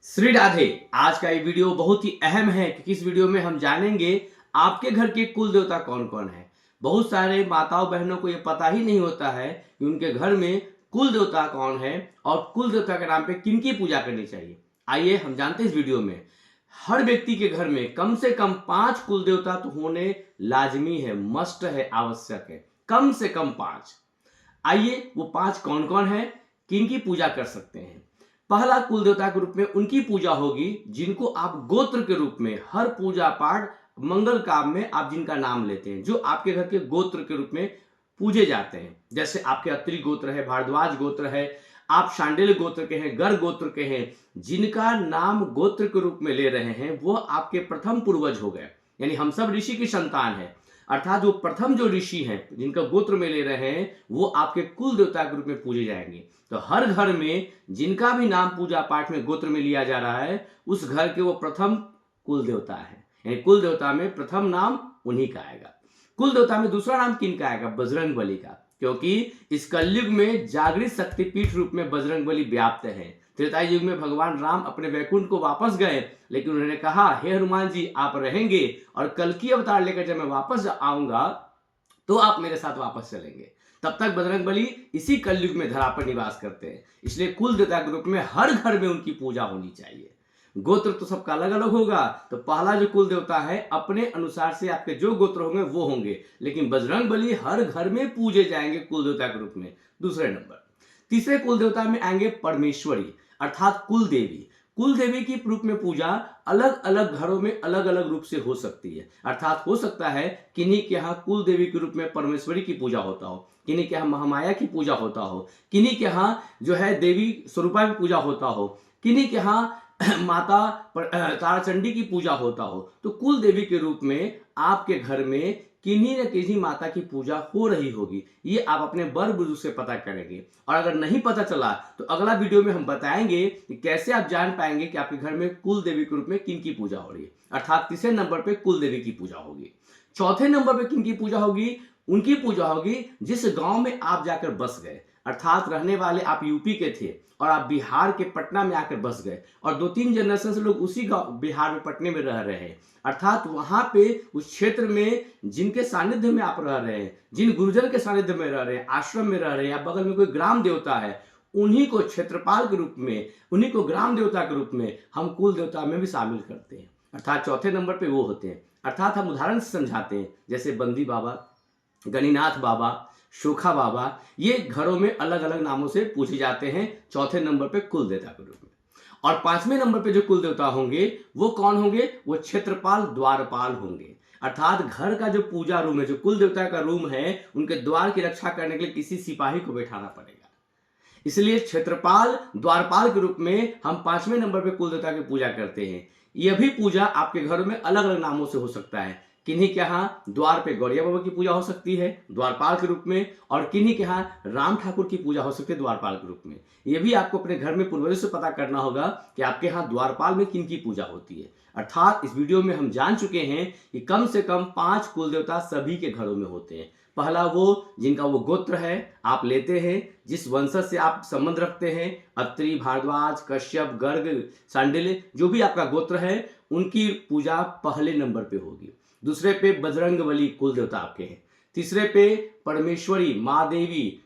श्री राधे। आज का ये वीडियो बहुत ही अहम है क्योंकि इस वीडियो में हम जानेंगे आपके घर के कुल देवता कौन कौन है। बहुत सारे माताओं बहनों को ये पता ही नहीं होता है कि उनके घर में कुल देवता कौन है और कुल देवता के नाम पे किनकी पूजा करनी चाहिए। आइए हम जानते हैं इस वीडियो में। हर व्यक्ति के घर में कम से कम 5 कुल देवता तो होने लाजमी है, मस्ट है, आवश्यक है, कम से कम 5। आइए वो 5 कौन कौन है, किनकी पूजा कर सकते हैं। पहला कुल देवता के रूप में उनकी पूजा होगी जिनको आप गोत्र के रूप में हर पूजा पाठ मंगल काम में आप जिनका नाम लेते हैं, जो आपके घर के गोत्र के रूप में पूजे जाते हैं। जैसे आपके अत्रि गोत्र है, भारद्वाज गोत्र है, आप शांडिल्य गोत्र के हैं, गर गोत्र के हैं, जिनका नाम गोत्र के रूप में ले रहे हैं वो आपके प्रथम पूर्वज हो गए। यानी हम सब ऋषि की संतान है, अर्थात वो प्रथम जो ऋषि हैं जिनका गोत्र में ले रहे हैं वो आपके कुल देवता के रूप में पूजे जाएंगे। तो हर घर में जिनका भी नाम पूजा पाठ में गोत्र में लिया जा रहा है उस घर के वो प्रथम कुल देवता है। यानी कुल देवता में प्रथम नाम उन्हीं का आएगा। कुल देवता में दूसरा नाम किनका आएगा? बजरंग बली का, क्योंकि इस कलयुग में जागृत शक्तिपीठ रूप में बजरंग बली व्याप्त है। त्रेता युग में भगवान राम अपने वैकुंठ को वापस गए, लेकिन उन्होंने कहा हे हनुमान जी आप रहेंगे और कल की अवतार लेकर जब मैं वापस आऊंगा तो आप मेरे साथ वापस चलेंगे। तब तक बजरंग बली इसी कलयुग में धरा पर निवास करते हैं। इसलिए कुल देवता के रूप में हर घर में उनकी पूजा होनी चाहिए। गोत्र तो सबका अलग अलग होगा, तो पहला जो कुल देवता है अपने अनुसार से आपके जो गोत्र होंगे वो होंगे, लेकिन बजरंग बली हर घर में पूजे जाएंगे कुल देवता के रूप में। दूसरे नंबर तीसरे कुल देवता में आएंगे परमेश्वरी अर्थात कुल देवी। कुल देवी की रूप में पूजा अलग अलग घरों में अलग अलग रूप से हो सकती है। अर्थात हो सकता है किन्हीं के यहाँ कुल देवी के रूप में परमेश्वरी की पूजा होता हो, किन्हीं के यहाँ महामाया की पूजा होता हो, किन्हीं के यहाँ जो है देवी स्वरूपा की पूजा होता हो, किन्हीं के यहाँ माता ताराचंडी की पूजा होता हो। तो कुल देवी के रूप में आपके घर में किन्हीं न किन्हीं माता की पूजा हो रही होगी। ये आप अपने बड़ बुजुर्ग से पता करेंगे, और अगर नहीं पता चला तो अगला वीडियो में हम बताएंगे कि कैसे आप जान पाएंगे कि आपके घर में कुल देवी के रूप में किनकी पूजा हो रही है। अर्थात तीसरे नंबर पे कुल देवी की पूजा होगी। चौथे नंबर पे किनकी पूजा होगी? उनकी पूजा होगी जिस गांव में आप जाकर बस गए, अर्थात रहने वाले आप यूपी के थे और आप बिहार के पटना में आकर बस गए और 2-3 जनरेशन से लोग उसी गांव बिहार में पटने में रह रहे हैं। अर्थात वहां पे उस क्षेत्र में जिनके सानिध्य में आप रह रहे हैं, जिन गुरुजन के सानिध्य में रह रहे हैं, आश्रम में रह रहे हैं, या बगल में कोई ग्राम देवता है, उन्हीं को क्षेत्रपाल के रूप में, उन्हीं को ग्राम देवता के रूप में हम कुल देवता में भी शामिल करते हैं। अर्थात चौथे नंबर पे वो होते हैं। अर्थात हम उदाहरण से समझाते हैं, जैसे बंदी बाबा, गणिनाथ बाबा, शोखा बाबा, ये घरों में अलग अलग नामों से पूछे जाते हैं चौथे नंबर पे कुल देवता के रूप में। और 5वें नंबर पे जो कुल देवता होंगे वो कौन होंगे? वो क्षेत्रपाल द्वारपाल होंगे। अर्थात घर का जो पूजा रूम है, जो कुल देवता का रूम है, उनके द्वार की रक्षा करने के लिए किसी सिपाही को बैठाना पड़ेगा। इसलिए क्षेत्रपाल द्वारपाल के रूप में हम 5वें नंबर पे कुल देवता की पूजा करते हैं। यह भी पूजा आपके घरों में अलग अलग नामों से हो सकता है। किन्हीं के यहाँ द्वार पे गौरिया बाबा की पूजा हो सकती है द्वारपाल के रूप में, और किन्हीं के यहाँ राम ठाकुर की पूजा हो सकती है द्वारपाल के रूप में। यह भी आपको अपने घर में पूर्वजों से पता करना होगा कि आपके यहाँ द्वारपाल में किनकी पूजा होती है। अर्थात इस वीडियो में हम जान चुके हैं कि कम से कम 5 कुल देवता सभी के घरों में होते हैं। पहला वो जिनका वो गोत्र है आप लेते हैं, जिस वंशज से आप संबंध रखते हैं, अत्रि, भारद्वाज, कश्यप, गर्ग, शांडिल्य, जो भी आपका गोत्र है, उनकी पूजा पहले नंबर पे होगी। दूसरे पे बजरंग बली कुल देवता आपके हैं। तीसरे पे परमेश्वरी माँ देवी,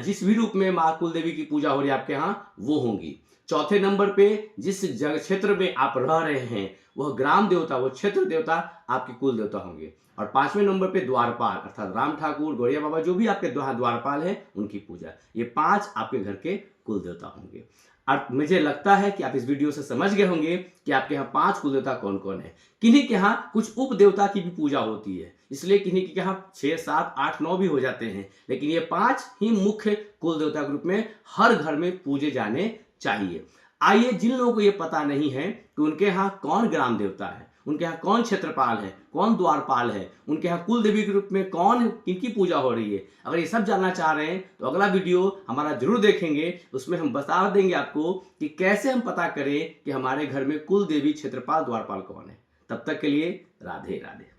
जिस भी रूप में माँ कुल देवी की पूजा हो रही है आपके यहाँ, वो होंगी। चौथे नंबर पे जिस जगह क्षेत्र में आप रह रहे हैं वह ग्राम देवता, वो क्षेत्र देवता आपके कुल देवता होंगे। और 5वें नंबर पे द्वारपाल अर्थात राम ठाकुर, गौरिया बाबा, जो भी आपके द्वारपाल है उनकी पूजा। ये 5 आपके घर के कुल देवता होंगे। और मुझे लगता है कि आप इस वीडियो से समझ गए होंगे कि आपके यहाँ 5 कुल देवता कौन कौन है। किन्हीं के यहाँ कुछ उप देवता की भी पूजा होती है, इसलिए किन्हीं के यहाँ 6, 7, 8, 9 भी हो जाते हैं, लेकिन ये 5 ही मुख्य कुल देवता के रूप में हर घर में पूजे जाने चाहिए। आइए, जिन लोगों को ये पता नहीं है कि उनके यहाँ कौन ग्राम देवता है, उनके यहाँ कौन क्षेत्रपाल है, कौन द्वारपाल है, उनके यहाँ कुल देवी के रूप में कौन किनकी पूजा हो रही है, अगर ये सब जानना चाह रहे हैं तो अगला वीडियो हमारा जरूर देखेंगे। उसमें हम बता देंगे आपको कि कैसे हम पता करें कि हमारे घर में कुल देवी, क्षेत्रपाल, द्वारपाल कौन है। तब तक के लिए राधे राधे।